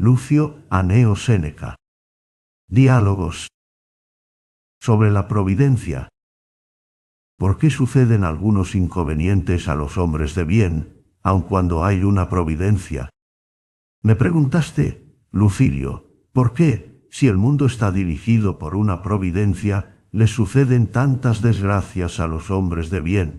Lucio Anneo Séneca. Diálogos sobre la providencia. ¿Por qué suceden algunos inconvenientes a los hombres de bien, aun cuando hay una providencia? Me preguntaste, Lucilio, ¿por qué, si el mundo está dirigido por una providencia, les suceden tantas desgracias a los hombres de bien?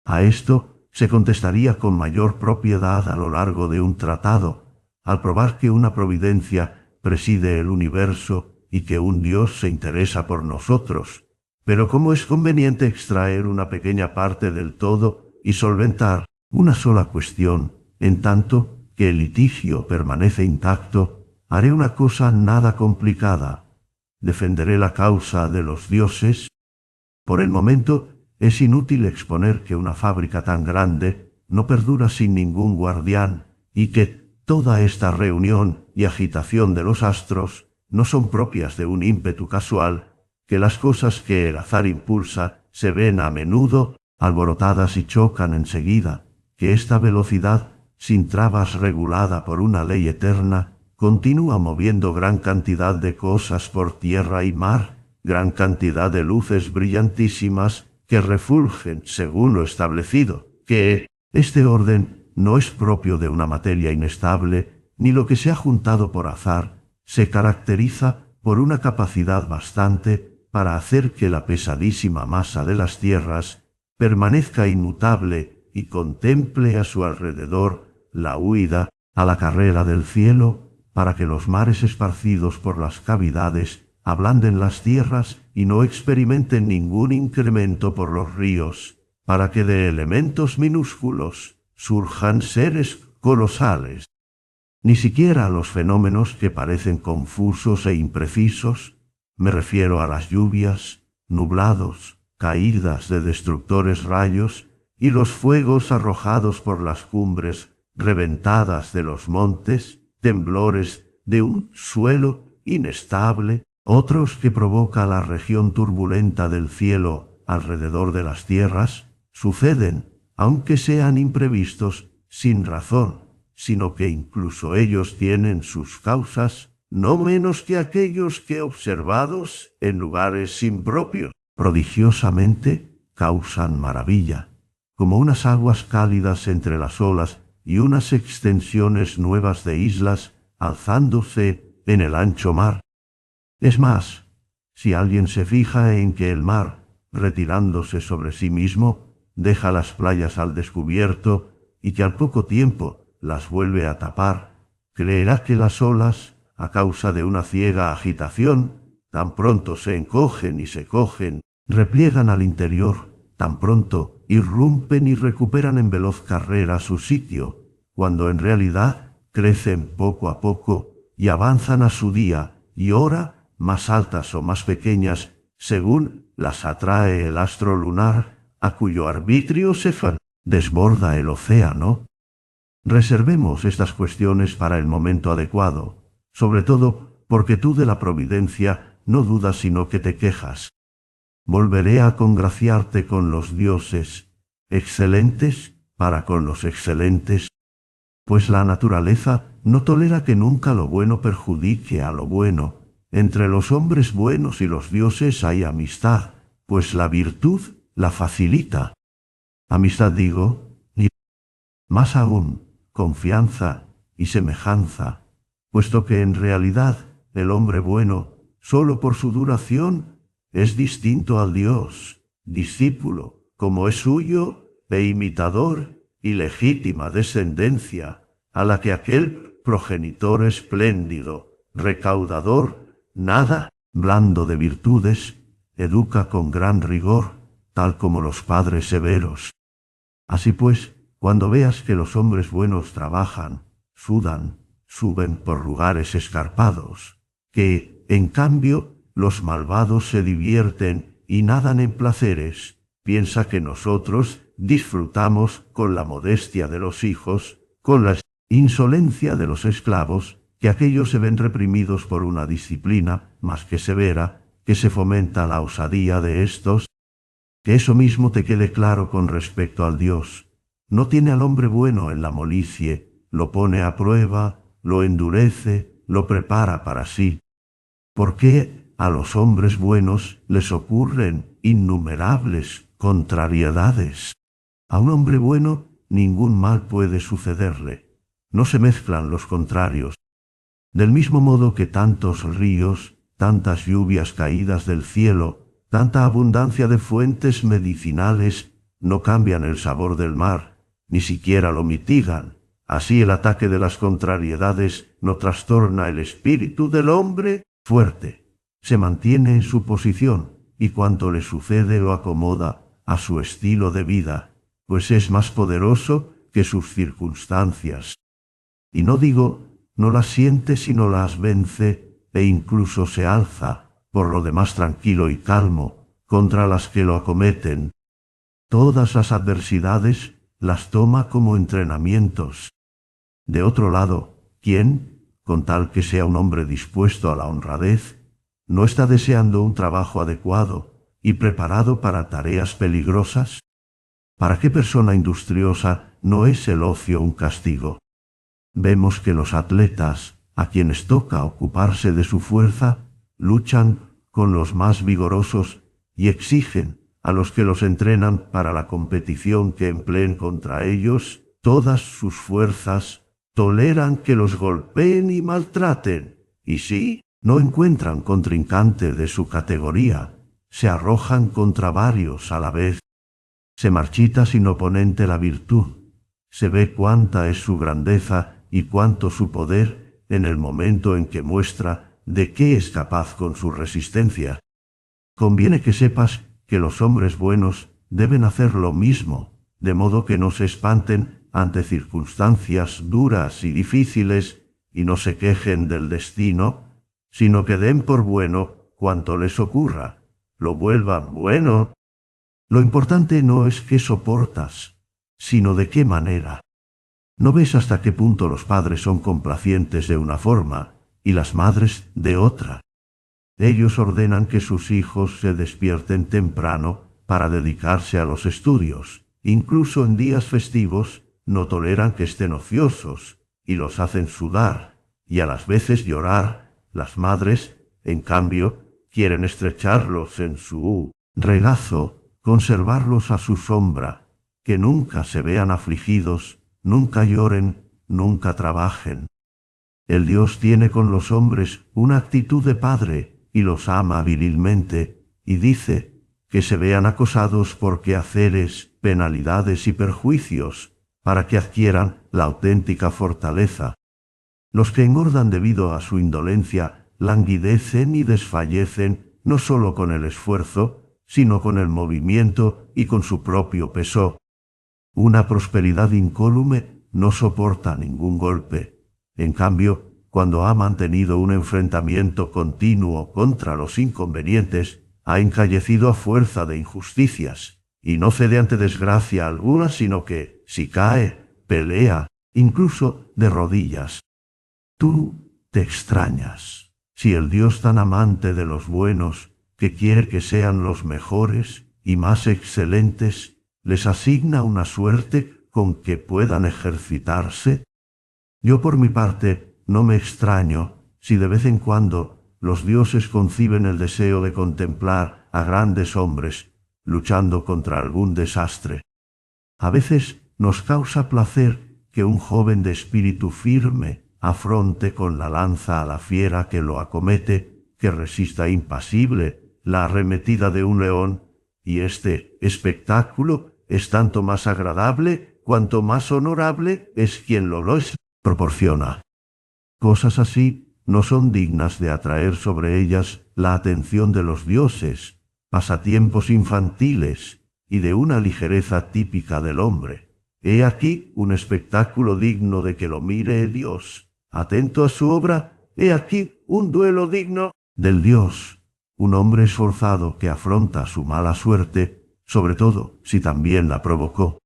A esto se contestaría con mayor propiedad a lo largo de un tratado, al probar que una providencia preside el universo y que un Dios se interesa por nosotros. Pero como es conveniente extraer una pequeña parte del todo y solventar una sola cuestión, en tanto que el litigio permanece intacto, haré una cosa nada complicada. Defenderé la causa de los dioses. Por el momento, es inútil exponer que una fábrica tan grande no perdura sin ningún guardián y que toda esta reunión y agitación de los astros no son propias de un ímpetu casual, que las cosas que el azar impulsa se ven a menudo alborotadas y chocan enseguida, que esta velocidad, sin trabas regulada por una ley eterna, continúa moviendo gran cantidad de cosas por tierra y mar, gran cantidad de luces brillantísimas que refulgen según lo establecido, que este orden no es propio de una materia inestable, ni lo que se ha juntado por azar se caracteriza por una capacidad bastante para hacer que la pesadísima masa de las tierras permanezca inmutable y contemple a su alrededor la huida a la carrera del cielo, para que los mares esparcidos por las cavidades ablanden las tierras y no experimenten ningún incremento por los ríos, para que de elementos minúsculos surjan seres colosales. Ni siquiera los fenómenos que parecen confusos e imprecisos, me refiero a las lluvias, nublados, caídas de destructores rayos y los fuegos arrojados por las cumbres reventadas de los montes, temblores de un suelo inestable, otros que provoca la región turbulenta del cielo alrededor de las tierras, suceden, aunque sean imprevistos, sin razón, sino que incluso ellos tienen sus causas, no menos que aquellos que observados en lugares impropios, prodigiosamente causan maravilla, como unas aguas cálidas entre las olas y unas extensiones nuevas de islas alzándose en el ancho mar. Es más, si alguien se fija en que el mar, retirándose sobre sí mismo, deja las playas al descubierto y que al poco tiempo las vuelve a tapar, creerá que las olas, a causa de una ciega agitación, tan pronto se encogen y se cogen, repliegan al interior, tan pronto irrumpen y recuperan en veloz carrera su sitio, cuando en realidad crecen poco a poco y avanzan a su día y hora, más altas o más pequeñas, según las atrae el astro lunar, a cuyo arbitrio se desborda el océano. Reservemos estas cuestiones para el momento adecuado, sobre todo porque tú de la providencia no dudas sino que te quejas. Volveré a congraciarte con los dioses, excelentes para con los excelentes, pues la naturaleza no tolera que nunca lo bueno perjudique a lo bueno. Entre los hombres buenos y los dioses hay amistad, pues la virtud la facilita. Amistad digo, y más aún, confianza y semejanza, puesto que en realidad el hombre bueno, sólo por su duración, es distinto al Dios, discípulo, como es suyo, e imitador y legítima descendencia, a la que aquel progenitor espléndido, recaudador, nada, blando de virtudes, educa con gran rigor, tal como los padres severos. Así pues, cuando veas que los hombres buenos trabajan, sudan, suben por lugares escarpados, que, en cambio, los malvados se divierten y nadan en placeres, piensa que nosotros disfrutamos con la modestia de los hijos, con la insolencia de los esclavos, que aquellos se ven reprimidos por una disciplina más que severa, que se fomenta la osadía de estos. Que eso mismo te quede claro con respecto al Dios. No tiene al hombre bueno en la molicie, lo pone a prueba, lo endurece, lo prepara para sí. Porque a los hombres buenos les ocurren innumerables contrariedades. A un hombre bueno ningún mal puede sucederle. No se mezclan los contrarios. Del mismo modo que tantos ríos, tantas lluvias caídas del cielo, tanta abundancia de fuentes medicinales no cambian el sabor del mar, ni siquiera lo mitigan. Así el ataque de las contrariedades no trastorna el espíritu del hombre fuerte. Se mantiene en su posición y cuanto le sucede lo acomoda a su estilo de vida, pues es más poderoso que sus circunstancias. Y no digo, no las siente sino las vence e incluso se alza, por lo demás tranquilo y calmo, contra las que lo acometen. Todas las adversidades las toma como entrenamientos. De otro lado, ¿quién, con tal que sea un hombre dispuesto a la honradez, no está deseando un trabajo adecuado y preparado para tareas peligrosas? ¿Para qué persona industriosa no es el ocio un castigo? Vemos que los atletas, a quienes toca ocuparse de su fuerza, luchan con los más vigorosos y exigen a los que los entrenan para la competición que empleen contra ellos todas sus fuerzas, toleran que los golpeen y maltraten, y si no encuentran contrincante de su categoría, se arrojan contra varios a la vez. Se marchita sin oponente la virtud, se ve cuánta es su grandeza y cuánto su poder en el momento en que muestra de qué es capaz con su resistencia. Conviene que sepas que los hombres buenos deben hacer lo mismo, de modo que no se espanten ante circunstancias duras y difíciles y no se quejen del destino, sino que den por bueno cuanto les ocurra, lo vuelvan bueno. Lo importante no es qué soportas, sino de qué manera. ¿No ves hasta qué punto los padres son complacientes de una forma y las madres de otra? Ellos ordenan que sus hijos se despierten temprano para dedicarse a los estudios. Incluso en días festivos no toleran que estén ociosos y los hacen sudar y a las veces llorar. Las madres, en cambio, quieren estrecharlos en su regazo, conservarlos a su sombra, que nunca se vean afligidos, nunca lloren, nunca trabajen. El Dios tiene con los hombres una actitud de padre y los ama virilmente, y dice que se vean acosados por quehaceres, penalidades y perjuicios, para que adquieran la auténtica fortaleza. Los que engordan debido a su indolencia languidecen y desfallecen no sólo con el esfuerzo, sino con el movimiento y con su propio peso. Una prosperidad incólume no soporta ningún golpe. En cambio, cuando ha mantenido un enfrentamiento continuo contra los inconvenientes, ha encallecido a fuerza de injusticias, y no cede ante desgracia alguna, sino que, si cae, pelea, incluso de rodillas. Tú te extrañas, si el Dios tan amante de los buenos, que quiere que sean los mejores y más excelentes, les asigna una suerte con que puedan ejercitarse. Yo por mi parte no me extraño si de vez en cuando los dioses conciben el deseo de contemplar a grandes hombres luchando contra algún desastre. A veces nos causa placer que un joven de espíritu firme afronte con la lanza a la fiera que lo acomete, que resista impasible la arremetida de un león, y este espectáculo es tanto más agradable cuanto más honorable es quien lo proporciona. Cosas así no son dignas de atraer sobre ellas la atención de los dioses, pasatiempos infantiles y de una ligereza típica del hombre. He aquí un espectáculo digno de que lo mire Dios. Atento a su obra, he aquí un duelo digno del Dios. Un hombre esforzado que afronta su mala suerte, sobre todo si también la provocó.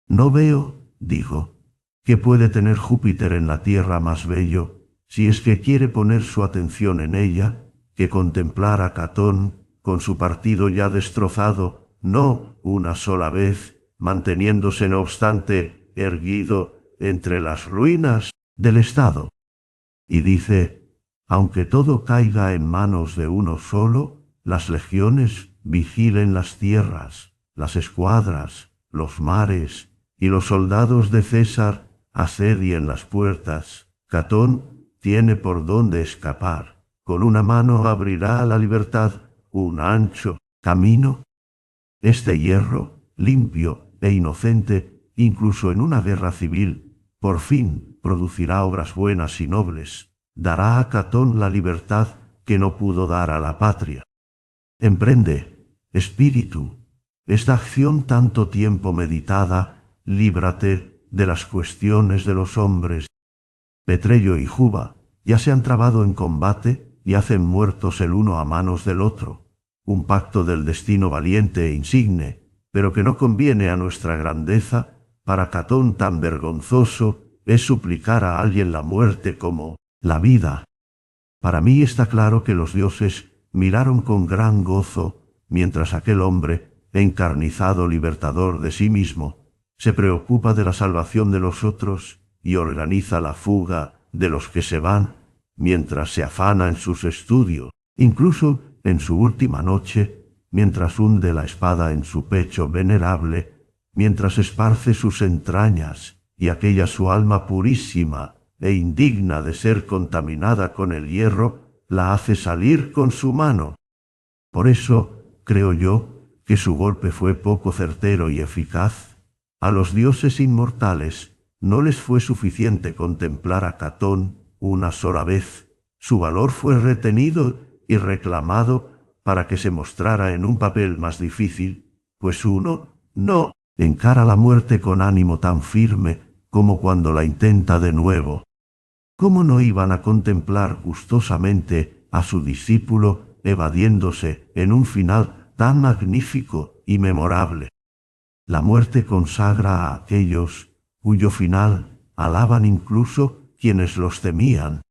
No veo, digo, que puede tener Júpiter en la tierra más bello, si es que quiere poner su atención en ella, que contemplar a Catón, con su partido ya destrozado, no una sola vez, manteniéndose no obstante erguido entre las ruinas del Estado. Y dice, aunque todo caiga en manos de uno solo, las legiones vigilen las tierras, las escuadras, los mares, y los soldados de César asedien las puertas. Catón tiene por dónde escapar. Con una mano abrirá a la libertad un ancho camino. Este hierro, limpio e inocente, incluso en una guerra civil, por fin producirá obras buenas y nobles. Dará a Catón la libertad que no pudo dar a la patria. Emprende, espíritu, esta acción tanto tiempo meditada, líbrate de las cuestiones de los hombres. Petrello y Juba ya se han trabado en combate y hacen muertos el uno a manos del otro. Un pacto del destino valiente e insigne, pero que no conviene a nuestra grandeza. Para Catón tan vergonzoso es suplicar a alguien la muerte como la vida. Para mí está claro que los dioses miraron con gran gozo, mientras aquel hombre, encarnizado libertador de sí mismo, se preocupa de la salvación de los otros y organiza la fuga de los que se van, mientras se afana en sus estudios, incluso en su última noche, mientras hunde la espada en su pecho venerable, mientras esparce sus entrañas y aquella su alma purísima e indigna de ser contaminada con el hierro, la hace salir con su mano. Por eso, creo yo, que su golpe fue poco certero y eficaz. A los dioses inmortales no les fue suficiente contemplar a Catón una sola vez. Su valor fue retenido y reclamado para que se mostrara en un papel más difícil, pues uno no encara la muerte con ánimo tan firme como cuando la intenta de nuevo. ¿Cómo no iban a contemplar gustosamente a su discípulo evadiéndose en un final tan magnífico y memorable? La muerte consagra a aquellos cuyo final alaban incluso quienes los temían.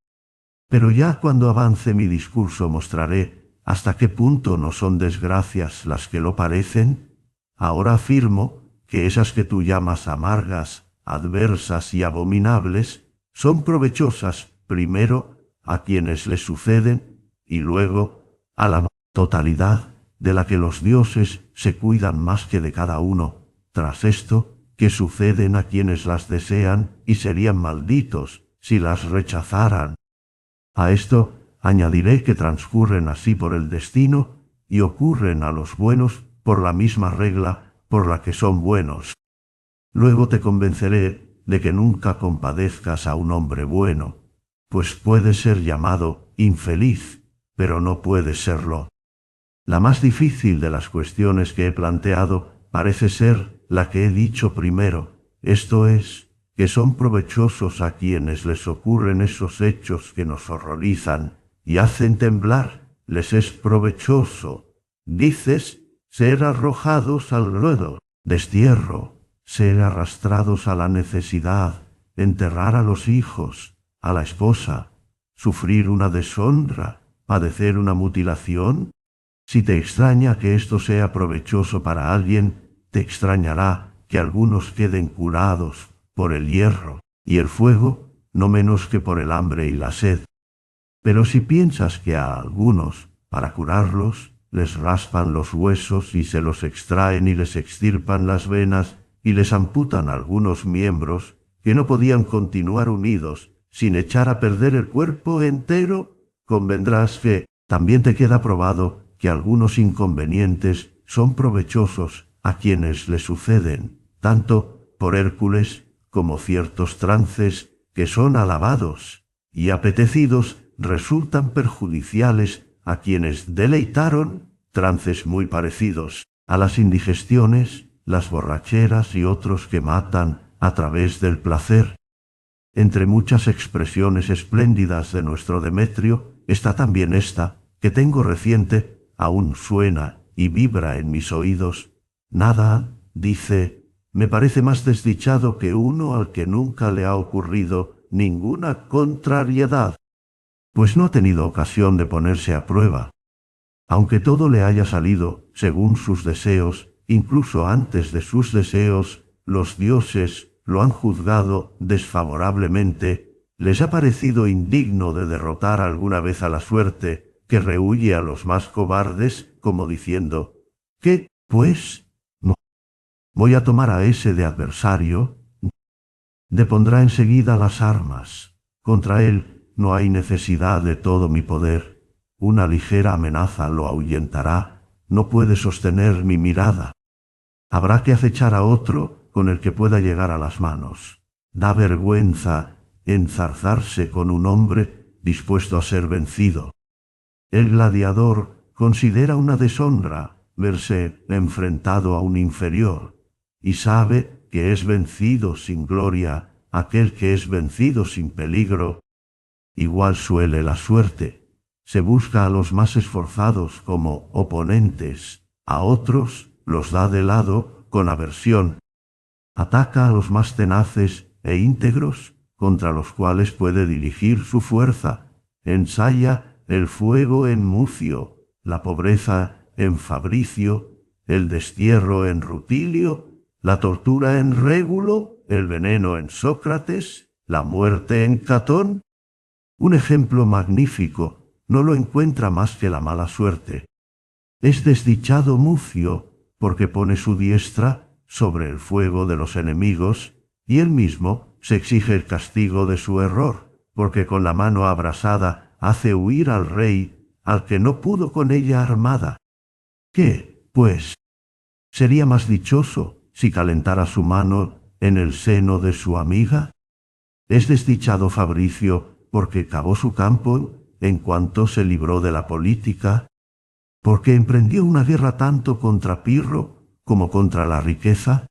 Pero ya cuando avance mi discurso mostraré hasta qué punto no son desgracias las que lo parecen. Ahora afirmo que esas que tú llamas amargas, adversas y abominables son provechosas primero a quienes les suceden y luego a la totalidad de la que los dioses se cuidan más que de cada uno. Tras esto, que suceden a quienes las desean y serían malditos si las rechazaran. A esto añadiré que transcurren así por el destino y ocurren a los buenos por la misma regla por la que son buenos. Luego te convenceré de que nunca compadezcas a un hombre bueno, pues puede ser llamado infeliz, pero no puede serlo. La más difícil de las cuestiones que he planteado parece ser la que he dicho primero, esto es, que son provechosos a quienes les ocurren esos hechos que nos horrorizan y hacen temblar, les es provechoso. Dices, ser arrojados al ruedo, destierro, ser arrastrados a la necesidad, enterrar a los hijos, a la esposa, sufrir una deshonra, padecer una mutilación. Si te extraña que esto sea provechoso para alguien, te extrañará que algunos queden curados por el hierro y el fuego, no menos que por el hambre y la sed. Pero si piensas que a algunos, para curarlos, les raspan los huesos y se los extraen y les extirpan las venas y les amputan algunos miembros que no podían continuar unidos sin echar a perder el cuerpo entero, convendrás que también te queda probado que algunos inconvenientes son provechosos a quienes les suceden, tanto por Hércules como ciertos trances que son alabados y apetecidos resultan perjudiciales a quienes deleitaron, trances muy parecidos a las indigestiones, las borracheras y otros que matan a través del placer. Entre muchas expresiones espléndidas de nuestro Demetrio está también esta, que tengo reciente, aún suena y vibra en mis oídos. Nada, dice, me parece más desdichado que uno al que nunca le ha ocurrido ninguna contrariedad, pues no ha tenido ocasión de ponerse a prueba. Aunque todo le haya salido según sus deseos, incluso antes de sus deseos, los dioses lo han juzgado desfavorablemente, ¿Les ha parecido indigno de derrotar alguna vez a la suerte, que rehuye a los más cobardes, como diciendo, ¿qué, pues? No. Voy a tomar a ese de adversario. Depondrá enseguida las armas. Contra él no hay necesidad de todo mi poder. Una ligera amenaza lo ahuyentará. No puede sostener mi mirada. Habrá que acechar a otro con el que pueda llegar a las manos. Da vergüenza enzarzarse con un hombre dispuesto a ser vencido. El gladiador considera una deshonra verse enfrentado a un inferior, y sabe que es vencido sin gloria aquel que es vencido sin peligro. Igual suele la suerte. Se busca a los más esforzados como oponentes, a otros los da de lado con aversión. Ataca a los más tenaces e íntegros, contra los cuales puede dirigir su fuerza. Ensaya el fuego en Mucio, la pobreza en Fabricio, el destierro en Rutilio, la tortura en Régulo, el veneno en Sócrates, la muerte en Catón. Un ejemplo magnífico no lo encuentra más que la mala suerte. Es desdichado Mucio, porque pone su diestra sobre el fuego de los enemigos, y él mismo se exige el castigo de su error, porque con la mano abrasada hace huir al rey, al que no pudo con ella armada. ¿Qué, pues? ¿Sería más dichoso si calentara su mano en el seno de su amiga? Es desdichado Fabricio, porque cavó su campo en cuanto se libró de la política, porque emprendió una guerra tanto contra Pirro como contra la riqueza,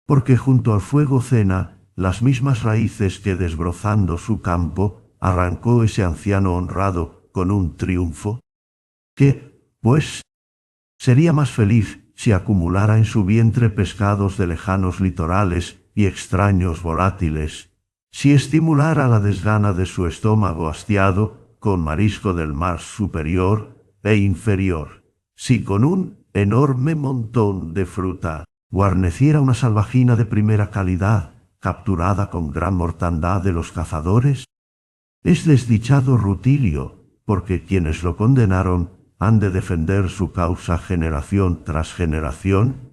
porque junto al fuego cena las mismas raíces que desbrozando su campo arrancó ese anciano honrado con un triunfo. ¿Qué, pues? Sería más feliz si acumulara en su vientre pescados de lejanos litorales y extraños volátiles, si estimulara la desgana de su estómago hastiado con marisco del mar superior e inferior, si con un enorme montón de fruta guarneciera una salvajina de primera calidad, capturada con gran mortandad de los cazadores. Es desdichado Rutilio, porque quienes lo condenaron han de defender su causa generación tras generación,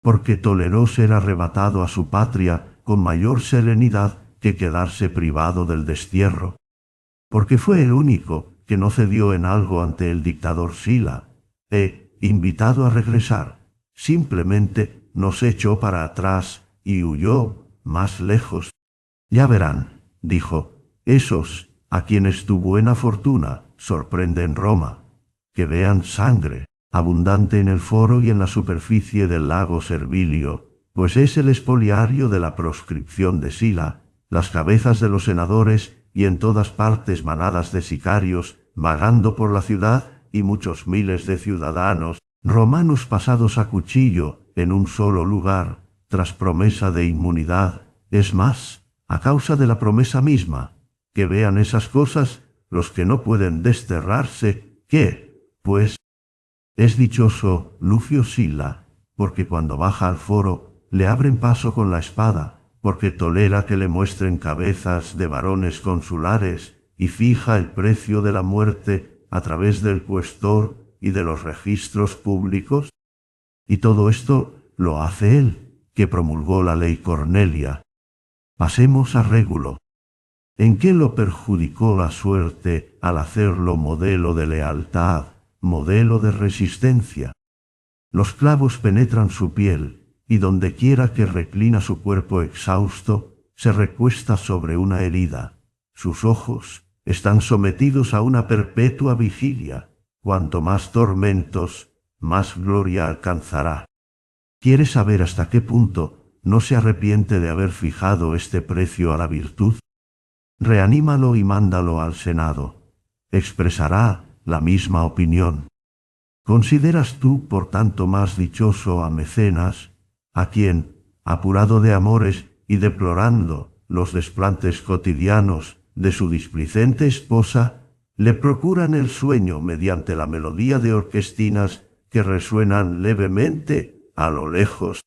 porque toleró ser arrebatado a su patria con mayor serenidad que quedarse privado del destierro, porque fue el único que no cedió en algo ante el dictador Sila, invitado a regresar, simplemente no se echó para atrás y huyó más lejos. Ya verán, dijo, esos a quienes tu buena fortuna sorprende en Roma, que vean sangre abundante en el foro y en la superficie del lago Servilio, pues es el expoliario de la proscripción de Sila, las cabezas de los senadores y en todas partes manadas de sicarios vagando por la ciudad y muchos miles de ciudadanos romanos pasados a cuchillo en un solo lugar, tras promesa de inmunidad. Es más, a causa de la promesa misma, que vean esas cosas los que no pueden desterrarse, que, pues, es dichoso Lucio Sila, porque cuando baja al foro le abren paso con la espada, porque tolera que le muestren cabezas de varones consulares y fija el precio de la muerte a través del cuestor y de los registros públicos. Y todo esto lo hace él, que promulgó la ley Cornelia. Pasemos a Régulo. ¿En qué lo perjudicó la suerte al hacerlo modelo de lealtad, modelo de resistencia? Los clavos penetran su piel, y dondequiera que reclina su cuerpo exhausto, se recuesta sobre una herida. Sus ojos están sometidos a una perpetua vigilia. Cuanto más tormentos, más gloria alcanzará. ¿Quiere saber hasta qué punto no se arrepiente de haber fijado este precio a la virtud? Reanímalo y mándalo al Senado. Expresará la misma opinión. ¿Consideras tú, por tanto, más dichoso a Mecenas, a quien, apurado de amores y deplorando los desplantes cotidianos de su displicente esposa, le procuran el sueño mediante la melodía de orquestinas que resuenan levemente a lo lejos?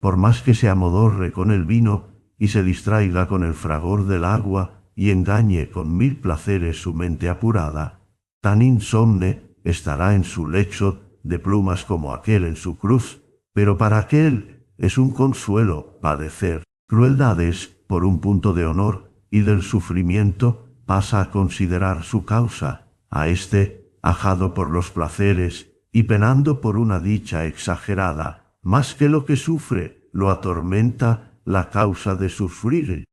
Por más que se amodorre con el vino, y se distraiga con el fragor del agua, y engañe con 1000 placeres su mente apurada, tan insomne estará en su lecho de plumas como aquel en su cruz, pero para aquel es un consuelo padecer crueldades por un punto de honor, y del sufrimiento pasa a considerar su causa, a éste, ajado por los placeres y penando por una dicha exagerada, más que lo que sufre, lo atormenta la causa de sufrir.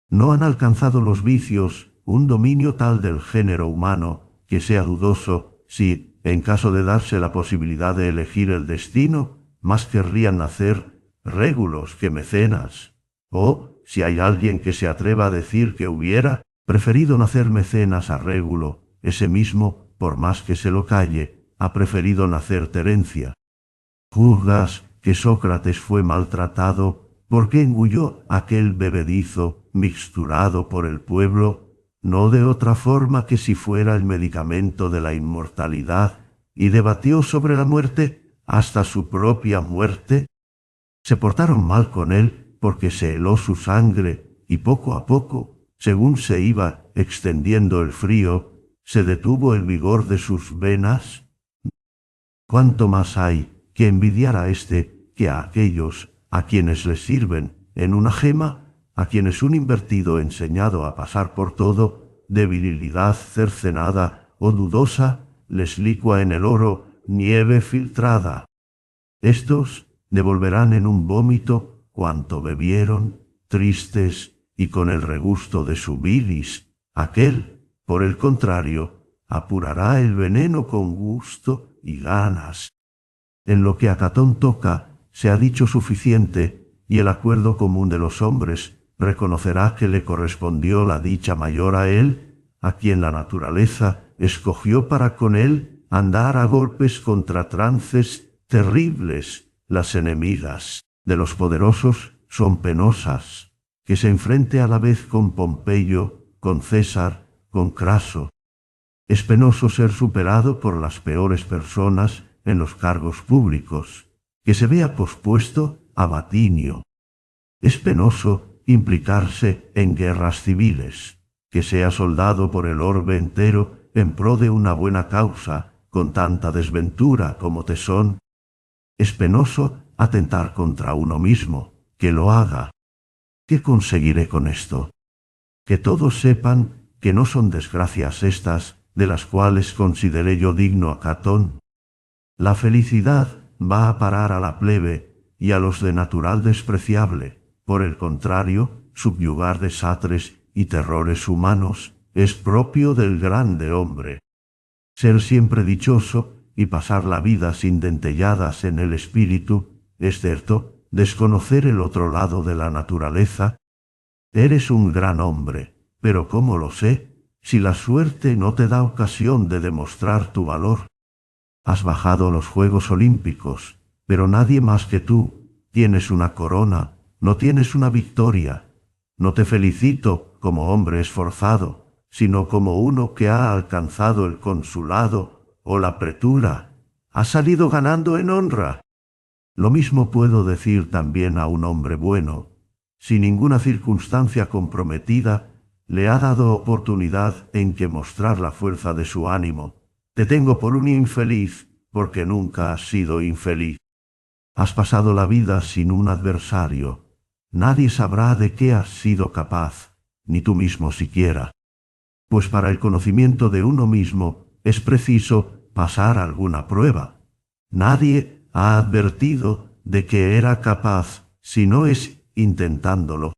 No han alcanzado los vicios un dominio tal del género humano que sea dudoso si, en caso de darse la posibilidad de elegir el destino, más querrían nacer régulos que mecenas. O, si hay alguien que se atreva a decir que hubiera preferido nacer mecenas a régulo, ese mismo, por más que se lo calle, ha preferido nacer Terencia. ¿Juzgas que Sócrates fue maltratado porque engulló aquel bebedizo mixturado por el pueblo, no de otra forma que si fuera el medicamento de la inmortalidad, y debatió sobre la muerte hasta su propia muerte? Se portaron mal con él porque se heló su sangre, y poco a poco, según se iba extendiendo el frío, se detuvo el vigor de sus venas. ¿Cuánto más hay que envidiar a éste que a aquellos a quienes les sirven en una gema, a quienes un invertido enseñado a pasar por todo, de virilidad cercenada o dudosa, les licua en el oro nieve filtrada? Estos devolverán en un vómito cuanto bebieron, tristes y con el regusto de su bilis. Aquel, por el contrario, apurará el veneno con gusto y ganas. En lo que a Catón toca, se ha dicho suficiente, y el acuerdo común de los hombres reconocerá que le correspondió la dicha mayor a él, a quien la naturaleza escogió para con él andar a golpes contra trances terribles. Las enemigas de los poderosos son penosas, que se enfrente a la vez con Pompeyo, con César, con Craso. Es penoso ser superado por las peores personas en los cargos públicos, que se vea pospuesto a vatinio. Es penoso implicarse en guerras civiles, que sea soldado por el orbe entero en pro de una buena causa, con tanta desventura como tesón. Es penoso atentar contra uno mismo, que lo haga. ¿Qué conseguiré con esto? Que todos sepan que no son desgracias estas de las cuales consideré yo digno a Catón. La felicidad va a parar a la plebe y a los de natural despreciable. Por el contrario, subyugar desastres y terrores humanos es propio del grande hombre. Ser siempre dichoso y pasar la vida sin dentelladas en el espíritu, es cierto, desconocer el otro lado de la naturaleza. Eres un gran hombre, pero ¿cómo lo sé, si la suerte no te da ocasión de demostrar tu valor? Has bajado a los Juegos Olímpicos, pero nadie más que tú. Tienes una corona, no tienes una victoria. No te felicito como hombre esforzado, sino como uno que ha alcanzado el consulado o la pretura. Has salido ganando en honra. Lo mismo puedo decir también a un hombre bueno. Si ninguna circunstancia comprometida le ha dado oportunidad en que mostrar la fuerza de su ánimo, te tengo por un infeliz, porque nunca has sido infeliz. Has pasado la vida sin un adversario. Nadie sabrá de qué has sido capaz, ni tú mismo siquiera. Pues para el conocimiento de uno mismo es preciso pasar alguna prueba. Nadie ha advertido de que era capaz, si no es intentándolo.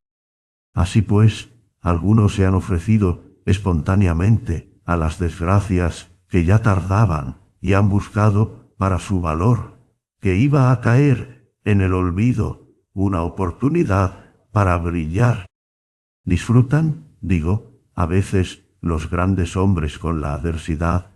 Así pues, algunos se han ofrecido espontáneamente a las desgracias que ya tardaban y han buscado para su valor, que iba a caer en el olvido, una oportunidad para brillar. Disfrutan, digo, a veces los grandes hombres con la adversidad,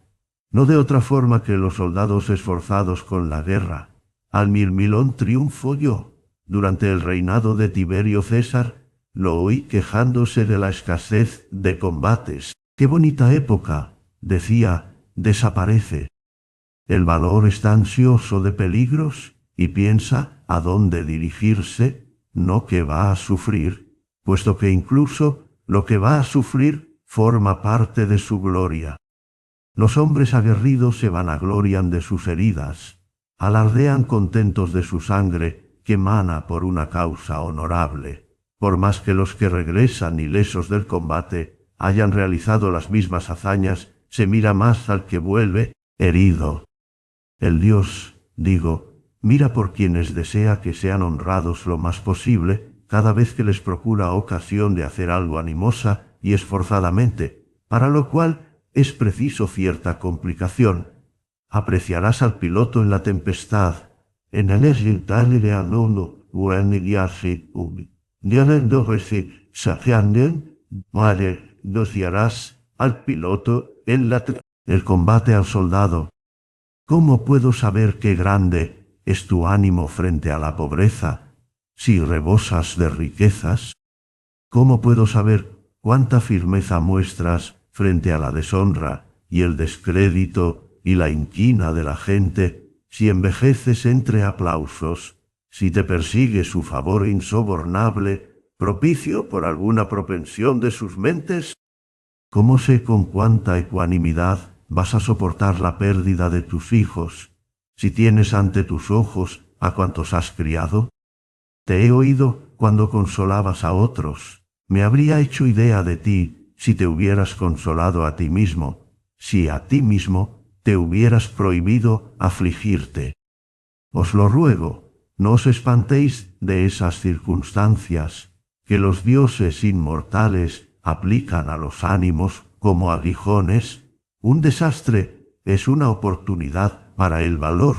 no de otra forma que los soldados esforzados con la guerra. Al Mirmilón triunfo yo. Durante el reinado de Tiberio César, lo oí quejándose de la escasez de combates. ¡Qué bonita época!, decía, desaparece. El valor está ansioso de peligros y piensa a dónde dirigirse, no que va a sufrir, puesto que incluso lo que va a sufrir forma parte de su gloria. Los hombres aguerridos se vanaglorian de sus heridas, alardean contentos de su sangre que mana por una causa honorable, por más que los que regresan ilesos del combate hayan realizado las mismas hazañas, se mira más al que vuelve herido. El Dios, digo, mira por quienes desea que sean honrados lo más posible cada vez que les procura ocasión de hacer algo animosa y esforzadamente, para lo cual es preciso cierta complicación. Apreciarás al piloto en la tempestad, en el o en el nociarás al piloto en el combate al soldado. ¿Cómo puedo saber qué grande es tu ánimo frente a la pobreza, si rebosas de riquezas? ¿Cómo puedo saber cuánta firmeza muestras frente a la deshonra y el descrédito y la inquina de la gente, si envejeces entre aplausos, si te persigue su favor insobornable, propicio por alguna propensión de sus mentes? ¿Cómo sé con cuánta ecuanimidad vas a soportar la pérdida de tus hijos, si tienes ante tus ojos a cuantos has criado? Te he oído cuando consolabas a otros. Me habría hecho idea de ti si te hubieras consolado a ti mismo, si a ti mismo te hubieras prohibido afligirte. Os lo ruego, no os espantéis de esas circunstancias que los dioses inmortales aplican a los ánimos como aguijones. Un desastre es una oportunidad para el valor.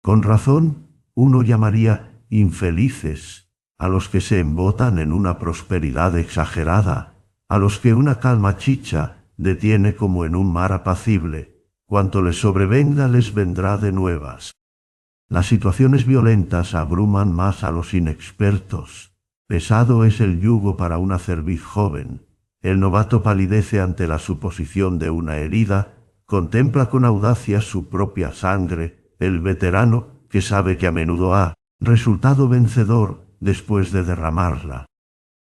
Con razón, uno llamaría infelices a los que se embotan en una prosperidad exagerada, a los que una calma chicha detiene como en un mar apacible. Cuanto les sobrevenga les vendrá de nuevas. Las situaciones violentas abruman más a los inexpertos. Pesado es el yugo para una cerviz joven. El novato palidece ante la suposición de una herida, contempla con audacia su propia sangre. El veterano, que sabe que a menudo ha resultado vencedor después de derramarla.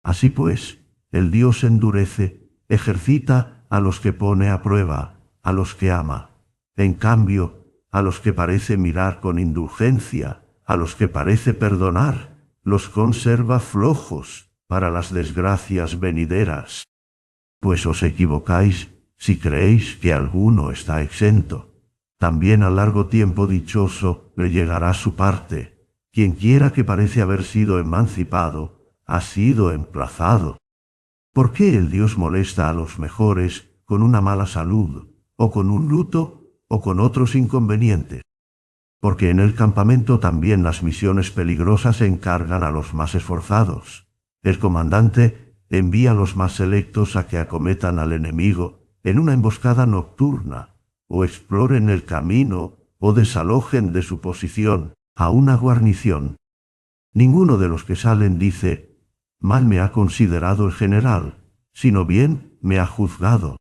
Así pues, el Dios endurece, ejercita a los que pone a prueba, a los que ama. En cambio, a los que parece mirar con indulgencia, a los que parece perdonar, los conserva flojos para las desgracias venideras. Pues os equivocáis si creéis que alguno está exento. También a largo tiempo dichoso le llegará su parte. Quien quiera que parece haber sido emancipado, ha sido emplazado. ¿Por qué el Dios molesta a los mejores con una mala salud, o con un luto, o con otros inconvenientes? Porque en el campamento también las misiones peligrosas encargan a los más esforzados. El comandante envía a los más selectos a que acometan al enemigo en una emboscada nocturna, o exploren el camino, o desalojen de su posición a una guarnición. Ninguno de los que salen dice: mal me ha considerado el general, sino bien me ha juzgado.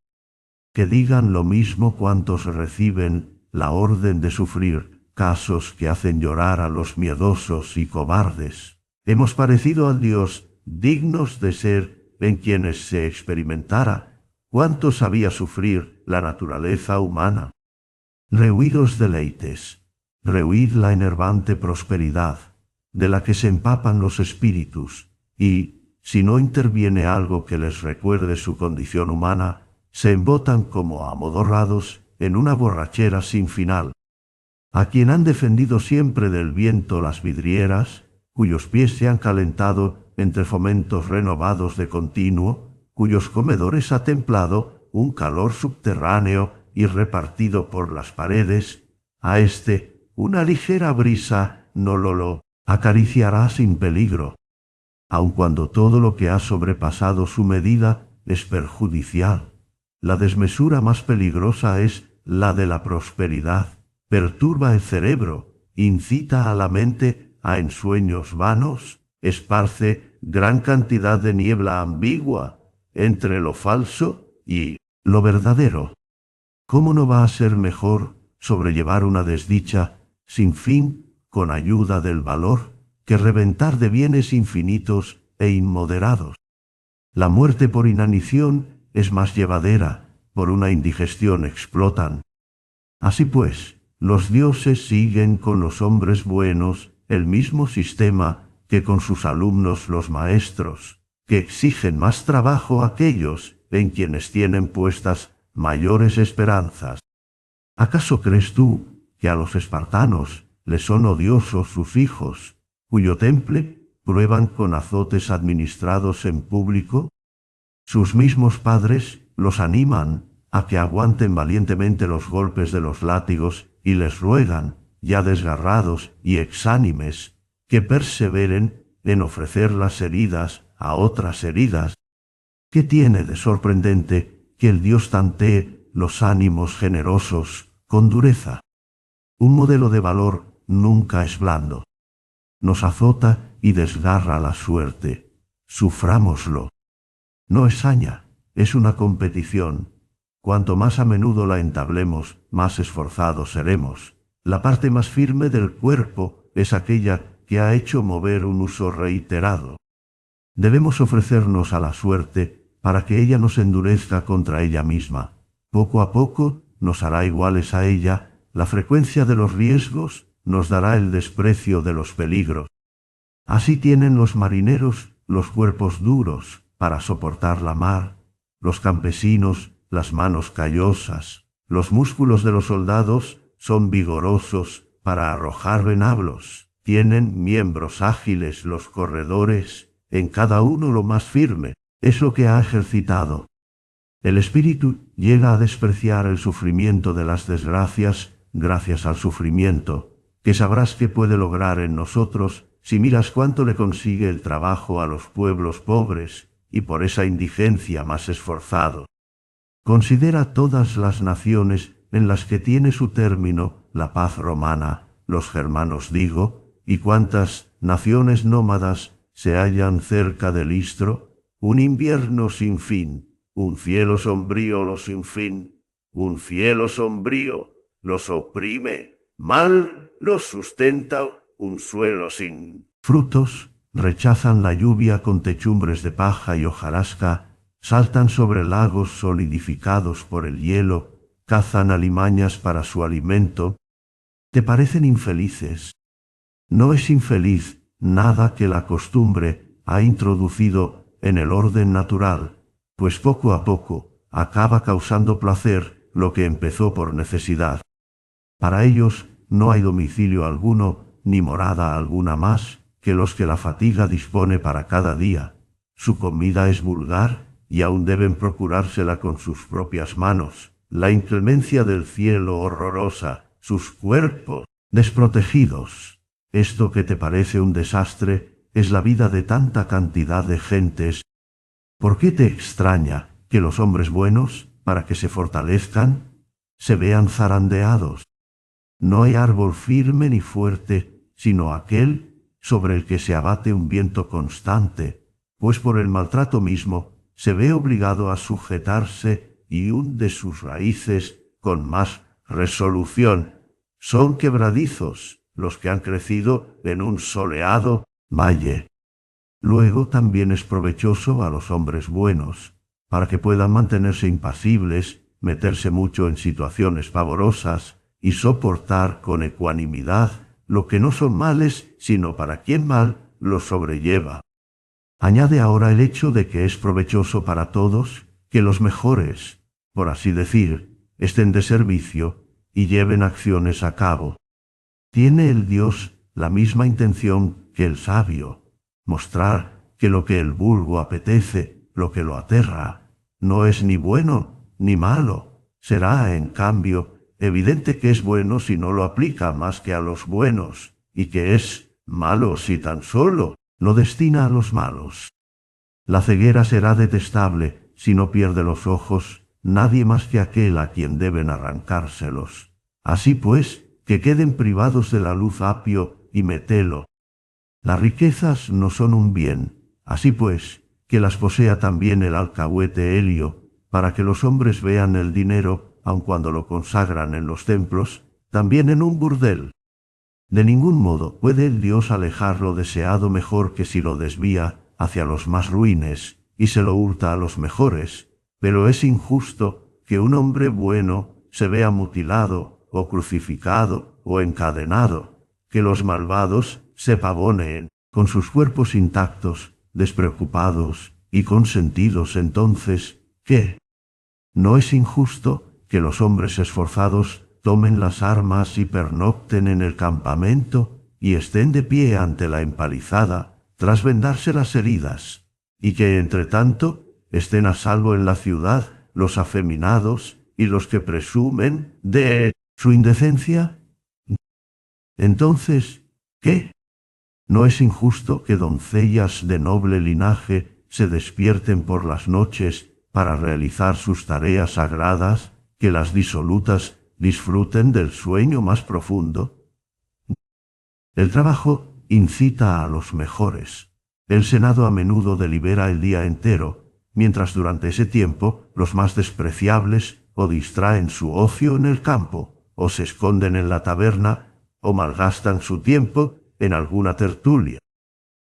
Que digan lo mismo cuantos reciben la orden de sufrir casos que hacen llorar a los miedosos y cobardes. Hemos parecido al Dios dignos de ser en quienes se experimentara cuánto sabía sufrir la naturaleza humana. Rehuidos deleites, rehuid la enervante prosperidad, de la que se empapan los espíritus, y, si no interviene algo que les recuerde su condición humana, se embotan como amodorrados en una borrachera sin final. A quien han defendido siempre del viento las vidrieras, cuyos pies se han calentado entre fomentos renovados de continuo, cuyos comedores ha templado un calor subterráneo y repartido por las paredes, a éste una ligera brisa no lo acariciará sin peligro, aun cuando todo lo que ha sobrepasado su medida es perjudicial. La desmesura más peligrosa es la de la prosperidad. Perturba el cerebro, incita a la mente a ensueños vanos, esparce gran cantidad de niebla ambigua entre lo falso y lo verdadero. ¿Cómo no va a ser mejor sobrellevar una desdicha sin fin con ayuda del valor que reventar de bienes infinitos e inmoderados? La muerte por inanición es más llevadera, por una indigestión explotan. Así pues, los dioses siguen con los hombres buenos el mismo sistema que con sus alumnos los maestros, que exigen más trabajo a aquellos en quienes tienen puestas mayores esperanzas. ¿Acaso crees tú que a los espartanos les son odiosos sus hijos, cuyo temple prueban con azotes administrados en público? Sus mismos padres los animan a que aguanten valientemente los golpes de los látigos y les ruegan, ya desgarrados y exánimes, que perseveren en ofrecer las heridas a otras heridas. ¿Qué tiene de sorprendente que el Dios tantee los ánimos generosos con dureza? Un modelo de valor nunca es blando. Nos azota y desgarra la suerte. Sufrámoslo. No es saña, es una competición. Cuanto más a menudo la entablemos, más esforzados seremos. La parte más firme del cuerpo es aquella que ha hecho mover un uso reiterado. Debemos ofrecernos a la suerte para que ella nos endurezca contra ella misma. Poco a poco nos hará iguales a ella, la frecuencia de los riesgos nos dará el desprecio de los peligros. Así tienen los marineros los cuerpos duros para soportar la mar, los campesinos las manos callosas, los músculos de los soldados son vigorosos para arrojar venablos, tienen miembros ágiles los corredores, en cada uno lo más firme es lo que ha ejercitado. El espíritu llega a despreciar el sufrimiento de las desgracias gracias al sufrimiento, que sabrás que puede lograr en nosotros si miras cuánto le consigue el trabajo a los pueblos pobres y por esa indigencia más esforzado. Considera todas las naciones en las que tiene su término la paz romana, los germanos digo, y cuántas naciones nómadas se hallan cerca del istro, un invierno sin fin, un cielo sombrío los sin fin, un cielo sombrío los oprime, mal los sustenta un suelo sin frutos, rechazan la lluvia con techumbres de paja y hojarasca, saltan sobre lagos solidificados por el hielo, cazan alimañas para su alimento. ¿Te parecen infelices? No es infeliz nada que la costumbre ha introducido en el orden natural, pues poco a poco acaba causando placer lo que empezó por necesidad. Para ellos no hay domicilio alguno ni morada alguna más que los que la fatiga dispone para cada día. Su comida es vulgar y aún deben procurársela con sus propias manos. La inclemencia del cielo horrorosa, sus cuerpos desprotegidos. Esto que te parece un desastre es la vida de tanta cantidad de gentes. ¿Por qué te extraña que los hombres buenos, para que se fortalezcan, se vean zarandeados? No hay árbol firme ni fuerte, sino aquel sobre el que se abate un viento constante, pues por el maltrato mismo se ve obligado a sujetarse y hunde sus raíces con más resolución. Son quebradizos los que han crecido en un soleado valle. Luego también es provechoso a los hombres buenos, para que puedan mantenerse impasibles, meterse mucho en situaciones pavorosas y soportar con ecuanimidad lo que no son males, sino para quien mal los sobrelleva. Añade ahora el hecho de que es provechoso para todos que los mejores, por así decir, estén de servicio y lleven acciones a cabo. Tiene el Dios la misma intención que el sabio, mostrar que lo que el vulgo apetece, lo que lo aterra, no es ni bueno ni malo. Será, en cambio, evidente que es bueno si no lo aplica más que a los buenos, y que es malo si tan solo lo destina a los malos. La ceguera será detestable si no pierde los ojos nadie más que aquel a quien deben arrancárselos. Así pues, que queden privados de la luz Apio y Metelo. Las riquezas no son un bien, así pues, que las posea también el alcahuete Helio, para que los hombres vean el dinero, aun cuando lo consagran en los templos, también en un burdel. De ningún modo puede el Dios alejar lo deseado mejor que si lo desvía hacia los más ruines, y se lo hurta a los mejores, pero es injusto que un hombre bueno se vea mutilado, o crucificado, o encadenado, que los malvados se pavoneen, con sus cuerpos intactos, despreocupados y consentidos. Entonces, ¿qué? ¿No es injusto que los hombres esforzados tomen las armas y pernocten en el campamento y estén de pie ante la empalizada, tras vendarse las heridas, y que, entre tanto, estén a salvo en la ciudad los afeminados y los que presumen de su indecencia? Entonces, ¿qué? ¿No es injusto que doncellas de noble linaje se despierten por las noches para realizar sus tareas sagradas, que las disolutas disfruten del sueño más profundo? El trabajo incita a los mejores. El Senado a menudo delibera el día entero, mientras durante ese tiempo los más despreciables o distraen su ocio en el campo, o se esconden en la taberna, o malgastan su tiempo en alguna tertulia.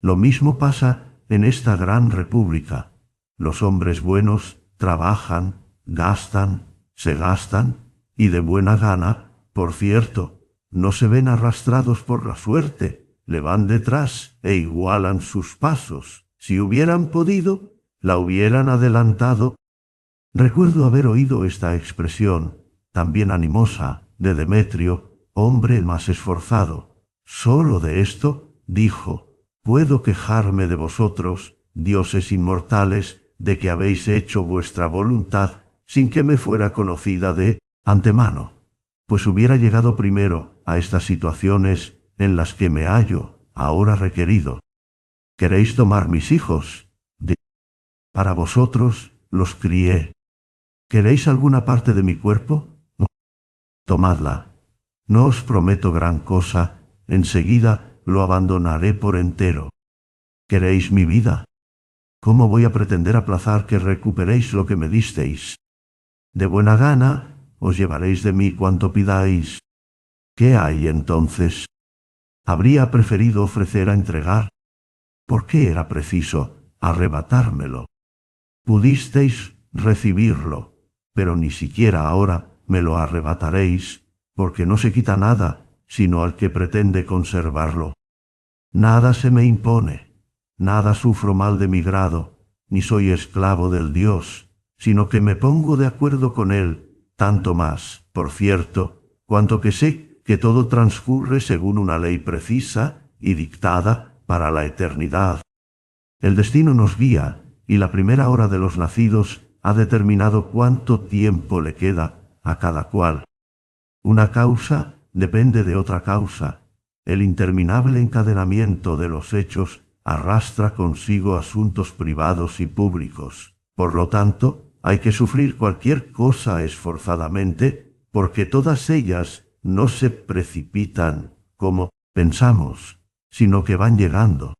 Lo mismo pasa en esta gran república. Los hombres buenos trabajan, gastan, se gastan, y de buena gana, por cierto, no se ven arrastrados por la suerte, le van detrás e igualan sus pasos. Si hubieran podido, la hubieran adelantado. Recuerdo haber oído esta expresión, también animosa, de Demetrio, hombre el más esforzado. Solo de esto, dijo, puedo quejarme de vosotros, dioses inmortales, de que habéis hecho vuestra voluntad sin que me fuera conocida de antemano, pues hubiera llegado primero a estas situaciones en las que me hallo ahora requerido. ¿Queréis tomar mis hijos? Para vosotros los crié. ¿Queréis alguna parte de mi cuerpo? No. Tomadla. No os prometo gran cosa, enseguida lo abandonaré por entero. ¿Queréis mi vida? ¿Cómo voy a pretender aplazar que recuperéis lo que me disteis? De buena gana os llevaréis de mí cuanto pidáis. ¿Qué hay entonces? Habría preferido ofrecer a entregar. ¿Por qué era preciso arrebatármelo? Pudisteis recibirlo, pero ni siquiera ahora me lo arrebataréis, porque no se quita nada, sino al que pretende conservarlo. Nada se me impone, nada sufro mal de mi grado, ni soy esclavo del Dios, sino que me pongo de acuerdo con él, tanto más, por cierto, cuanto que sé que todo transcurre según una ley precisa y dictada para la eternidad. El destino nos guía, y la primera hora de los nacidos ha determinado cuánto tiempo le queda a cada cual. Una causa depende de otra causa. El interminable encadenamiento de los hechos arrastra consigo asuntos privados y públicos. Por lo tanto, hay que sufrir cualquier cosa esforzadamente, porque todas ellas no se precipitan, como pensamos, sino que van llegando.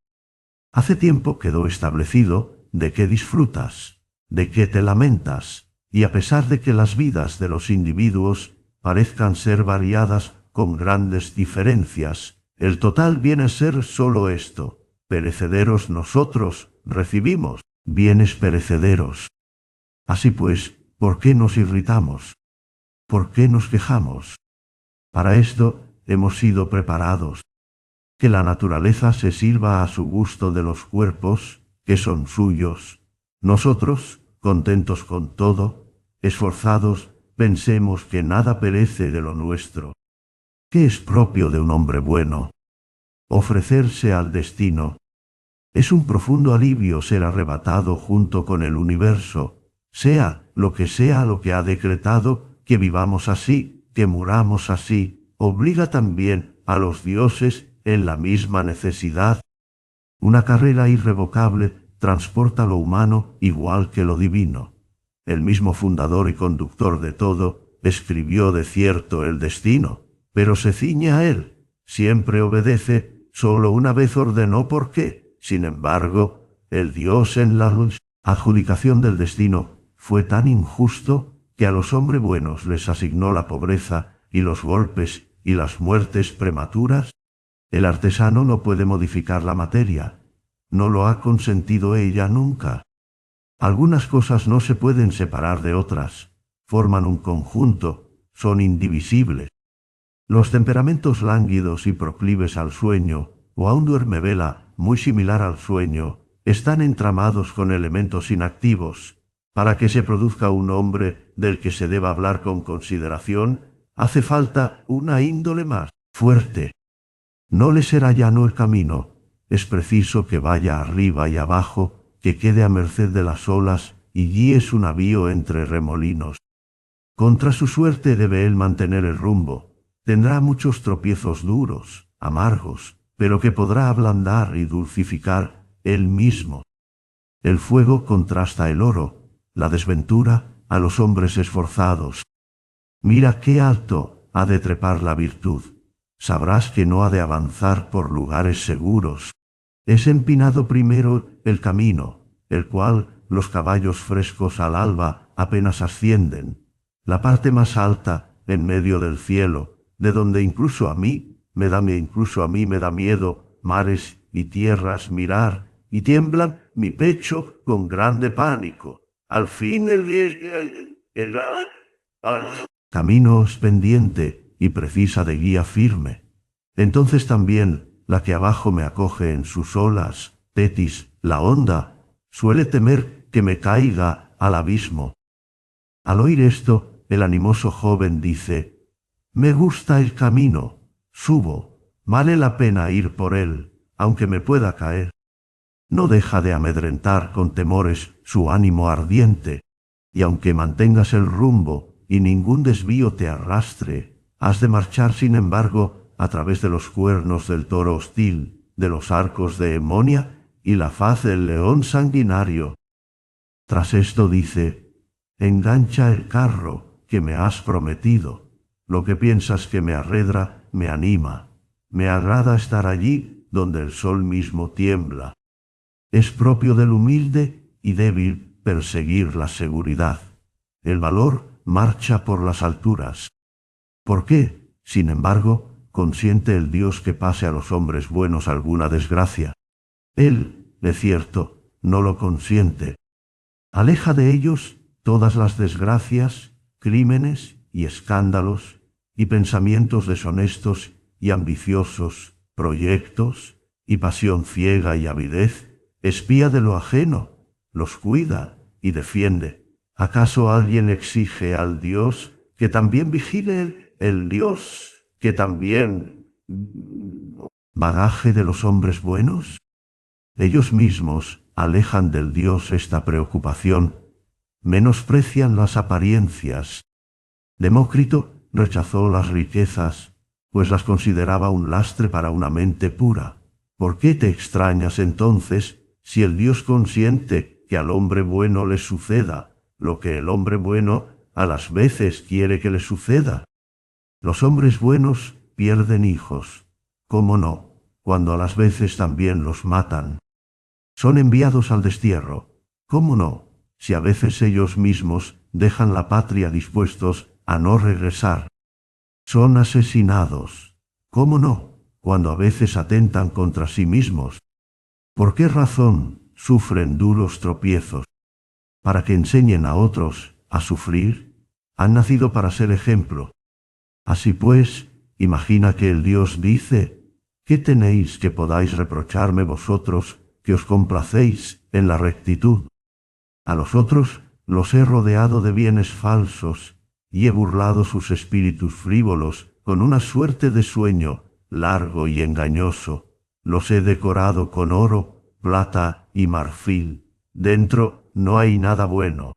Hace tiempo quedó establecido de qué disfrutas, de qué te lamentas, y a pesar de que las vidas de los individuos parezcan ser variadas con grandes diferencias, el total viene a ser solo esto: perecederos nosotros recibimos bienes perecederos. Así pues, ¿por qué nos irritamos? ¿Por qué nos quejamos? Para esto hemos sido preparados. Que la naturaleza se sirva a su gusto de los cuerpos, que son suyos. Nosotros, contentos con todo, esforzados, pensemos que nada perece de lo nuestro. ¿Qué es propio de un hombre bueno? Ofrecerse al destino. Es un profundo alivio ser arrebatado junto con el universo, sea lo que ha decretado, que vivamos así, que muramos así, obliga también a los dioses en la misma necesidad. Una carrera irrevocable transporta lo humano igual que lo divino. El mismo fundador y conductor de todo escribió de cierto el destino, pero se ciñe a él, siempre obedece, solo una vez ordenó por qué. Sin embargo, el Dios en la adjudicación del destino fue tan injusto que a los hombres buenos les asignó la pobreza y los golpes y las muertes prematuras. El artesano no puede modificar la materia, no lo ha consentido ella nunca. Algunas cosas no se pueden separar de otras, forman un conjunto, son indivisibles. Los temperamentos lánguidos y proclives al sueño, o a un duermevela muy similar al sueño, están entramados con elementos inactivos. Para que se produzca un hombre del que se deba hablar con consideración, hace falta una índole más fuerte. No le será llano el camino, es preciso que vaya arriba y abajo, que quede a merced de las olas y guíe su navío entre remolinos. Contra su suerte debe él mantener el rumbo. Tendrá muchos tropiezos duros, amargos, pero que podrá ablandar y dulcificar él mismo. El fuego contrasta el oro, la desventura a los hombres esforzados. Mira qué alto ha de trepar la virtud. Sabrás que no ha de avanzar por lugares seguros. Es empinado primero el camino, el cual los caballos frescos al alba apenas ascienden. La parte más alta, en medio del cielo, de donde incluso a mí me da miedo mares y tierras mirar, y tiemblan mi pecho con grande pánico. Al fin el camino es pendiente y precisa de guía firme. Entonces también la que abajo me acoge en sus olas, Tetis, la honda, suele temer que me caiga al abismo. Al oír esto, el animoso joven dice: me gusta el camino, subo, vale la pena ir por él, aunque me pueda caer. No deja de amedrentar con temores su ánimo ardiente, y aunque mantengas el rumbo y ningún desvío te arrastre, has de marchar sin embargo a través de los cuernos del toro hostil, de los arcos de Emonia y la faz del león sanguinario. Tras esto dice: engancha el carro que me has prometido. Lo que piensas que me arredra me anima. Me agrada estar allí donde el sol mismo tiembla. Es propio del humilde y débil perseguir la seguridad. El valor marcha por las alturas. ¿Por qué, sin embargo, consiente el Dios que pase a los hombres buenos alguna desgracia? Él, de cierto, no lo consiente. Aleja de ellos todas las desgracias, crímenes y escándalos, y pensamientos deshonestos y ambiciosos, proyectos y pasión ciega y avidez. Espía de lo ajeno, los cuida y defiende. ¿Acaso alguien exige al Dios que también vigile el Dios que también bagaje de los hombres buenos? Ellos mismos alejan del Dios esta preocupación, menosprecian las apariencias. Demócrito rechazó las riquezas, pues las consideraba un lastre para una mente pura. ¿Por qué te extrañas entonces si el Dios consiente que al hombre bueno le suceda lo que el hombre bueno a las veces quiere que le suceda? Los hombres buenos pierden hijos, ¿cómo no?, cuando a las veces también los matan. Son enviados al destierro, ¿cómo no?, si a veces ellos mismos dejan la patria dispuestos a no regresar. Son asesinados, ¿cómo no?, cuando a veces atentan contra sí mismos. ¿Por qué razón sufren duros tropiezos? Para que enseñen a otros a sufrir. Han nacido para ser ejemplo. Así pues, imagina que el Dios dice: ¿qué tenéis que podáis reprocharme vosotros, que os complacéis en la rectitud? A los otros los he rodeado de bienes falsos, y he burlado sus espíritus frívolos con una suerte de sueño largo y engañoso. Los he decorado con oro, plata y marfil. Dentro no hay nada bueno.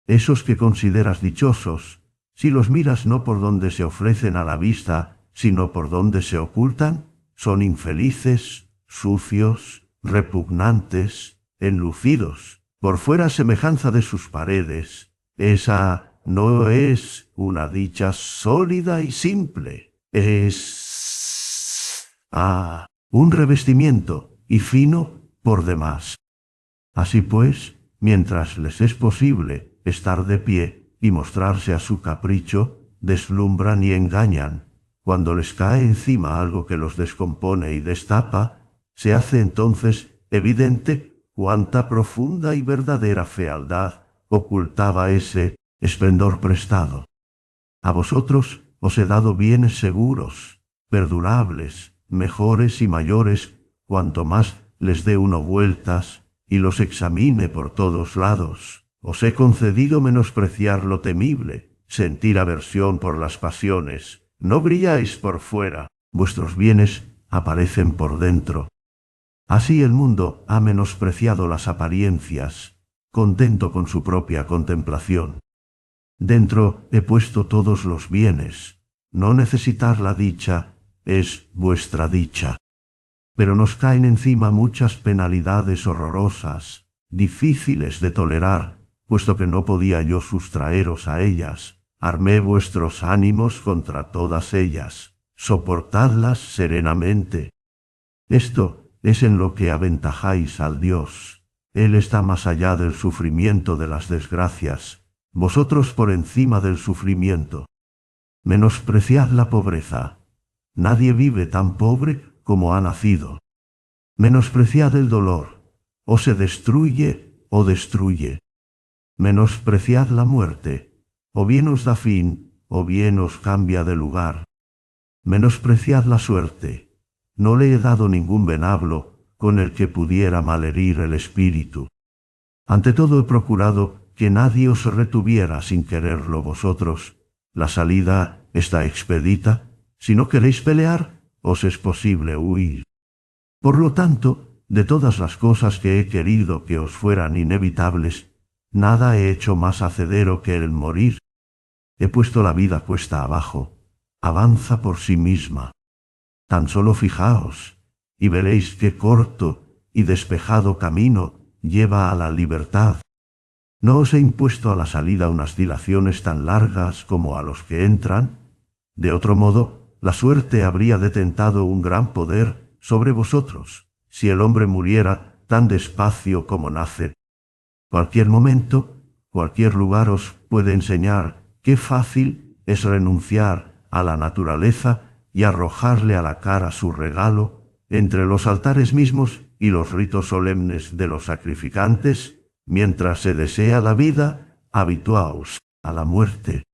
Esos que consideras dichosos, si los miras no por donde se ofrecen a la vista, sino por donde se ocultan, son infelices, sucios, repugnantes, enlucidos, por fuera semejanza de sus paredes. Esa no es una dicha sólida y simple, es un revestimiento, y fino por demás. Así pues, mientras les es posible estar de pie y mostrarse a su capricho, deslumbran y engañan. Cuando les cae encima algo que los descompone y destapa, se hace entonces evidente cuánta profunda y verdadera fealdad ocultaba ese esplendor prestado. A vosotros os he dado bienes seguros, perdurables, mejores y mayores, cuanto más les dé uno vueltas y los examine por todos lados. Os he concedido menospreciar lo temible, sentir aversión por las pasiones. No brilláis por fuera, vuestros bienes aparecen por dentro. Así el mundo ha menospreciado las apariencias, contento con su propia contemplación. Dentro he puesto todos los bienes. No necesitar la dicha es vuestra dicha. Pero nos caen encima muchas penalidades horrorosas, difíciles de tolerar, puesto que no podía yo sustraeros a ellas. Armé vuestros ánimos contra todas ellas. Soportadlas serenamente. Esto es en lo que aventajáis al Dios. Él está más allá del sufrimiento de las desgracias, vosotros por encima del sufrimiento. Menospreciad la pobreza. Nadie vive tan pobre como ha nacido. Menospreciad el dolor, o se destruye o destruye. Menospreciad la muerte, o bien os da fin, o bien os cambia de lugar. Menospreciad la suerte. No le he dado ningún venablo con el que pudiera malherir el espíritu. Ante todo he procurado que nadie os retuviera sin quererlo vosotros. La salida está expedita. Si no queréis pelear, os es posible huir. Por lo tanto, de todas las cosas que he querido que os fueran inevitables, nada he hecho más hacedero que el morir. He puesto la vida cuesta abajo, avanza por sí misma. Tan solo fijaos, y veréis qué corto y despejado camino lleva a la libertad. No os he impuesto a la salida unas dilaciones tan largas como a los que entran. De otro modo, la suerte habría detentado un gran poder sobre vosotros, si el hombre muriera tan despacio como nace. Cualquier momento, cualquier lugar os puede enseñar qué fácil es renunciar a la naturaleza y arrojarle a la cara su regalo. Entre los altares mismos y los ritos solemnes de los sacrificantes, mientras se desea la vida, habituaos a la muerte.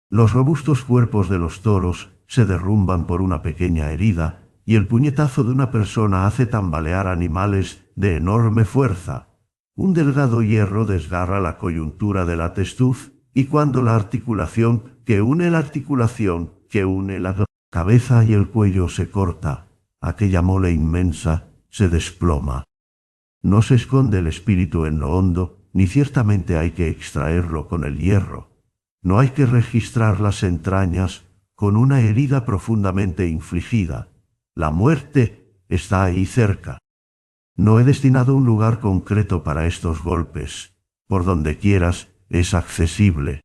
Los robustos cuerpos de los toros se derrumban por una pequeña herida, y el puñetazo de una persona hace tambalear animales de enorme fuerza. Un delgado hierro desgarra la coyuntura de la testuz, y cuando la articulación que une la cabeza y el cuello se corta, aquella mole inmensa se desploma. No se esconde el espíritu en lo hondo, ni ciertamente hay que extraerlo con el hierro. No hay que registrar las entrañas con una herida profundamente infligida. La muerte está ahí cerca. No he destinado un lugar concreto para estos golpes. Por donde quieras es accesible.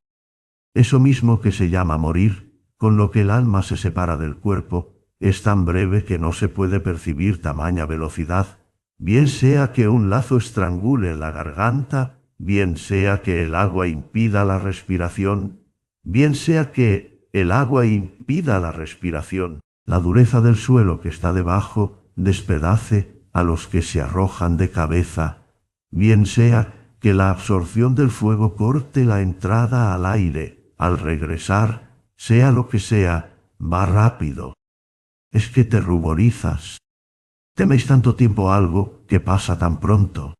Eso mismo que se llama morir, con lo que el alma se separa del cuerpo, es tan breve que no se puede percibir tamaña velocidad, bien sea que un lazo estrangule la garganta, bien sea que el agua impida la respiración, la dureza del suelo que está debajo despedace a los que se arrojan de cabeza, bien sea que la absorción del fuego corte la entrada al aire, al regresar, sea lo que sea, va rápido. Es que te ruborizas. Teméis tanto tiempo algo que pasa tan pronto.